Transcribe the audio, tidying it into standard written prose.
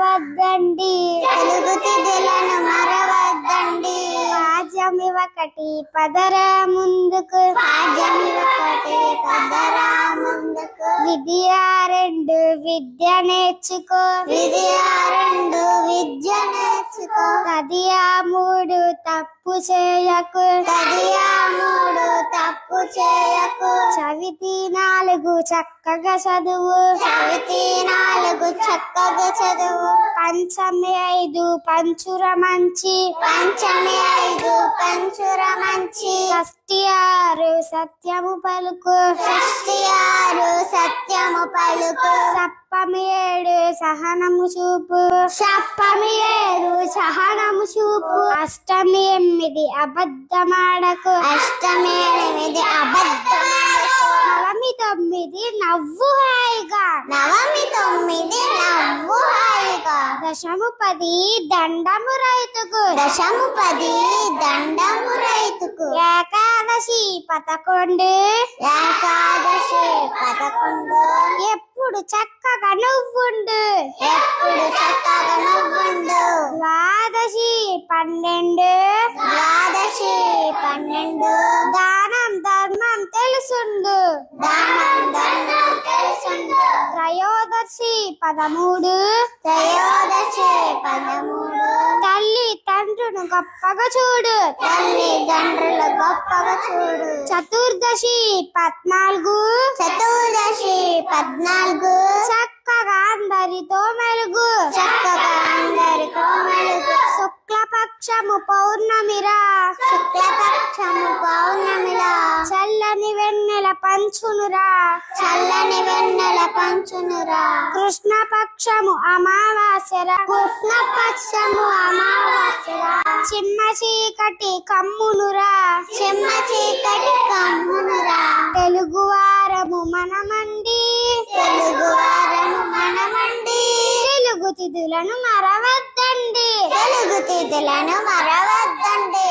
మరవద్దండి, తెలుగు తిథులను మరవద్దండి. పాఠ్యమివకటి పదరా ముందుకు, పాఠ్యమివకటి పదరా ముందుకు. విద్యా రెండు విద్య నేర్చుకో, విద్యా రెండు విద్య నేర్చుకో. తదియా మూడు తప్పు చేయకు, తదియా మూడు తప్పు చేయకు. చవితి నాలుగు చక్కగా చదువు, చవితి నాలుగు చక్కగా చదువు. పంచమి ఐదు పంచుర మంచి, పంచమి ఐదు పంచుర మంచి. షష్ఠి ఆరు సత్యము పలుకు, షష్ఠి ఆరు సత్యము పలుకు. సప్తమి ఏడు సహనము చూపు, సప్తమి ఏడు సహనము చూపు. అష్టమి ఎనిమిది అబద్ధమాడకు, అష్టమి ఎనిమిది అబద్ధమాడకు. నవమి తొమ్మిది నవ్వు హాయిగా, నవమి తొమ్మిది నవ్వు హాయిగా. దశము పది దండము రైతుకు, దశము పది దండము రైతుకు. ఏకాదశి 11, ఏకాదశి 11. ఎప్పుడు చక్కగా నువ్వుండు, ఎప్పుడు చక్కగా నువ్వుండు. ద్వాదశి 12, ద్వాదశి 12. దానం ధర్మం తెలుసుండు, దానం ధర్మం తెలుసుండు. త్రయోదశి 13, త్రయోదశి 13. తల్లి తండ్రును గొప్పగా చూడు, తల్లిదండ్రులు గొప్పగా చూడు. చతుర్దశి 14, చతుర్దశి 14. చక్కగా అందరితో మెలుగు, చక్కగా అందరికో మెలుగు. శుక్లపక్షము పౌర్ణమిరా, శుక్లపక్షము పౌర్ణమిలా. చల్లని వెన్నెల పంచునురా, చల్లని వెన్నెల పంచునురా. కృష్ణపక్షము అమావాస్యరా, కృష్ణపక్షము అమావాస్యరా. చిమ్మ చీకటి కమ్మునురా, చిమ్మ చీకటి కమ్మునురా. తెలుగు వారము మనమండి, తెలుగు వారము మనమండి. తెలుగు తిథులను మరవద్దండి. తెలుగు తిథులను మరవద్దండి.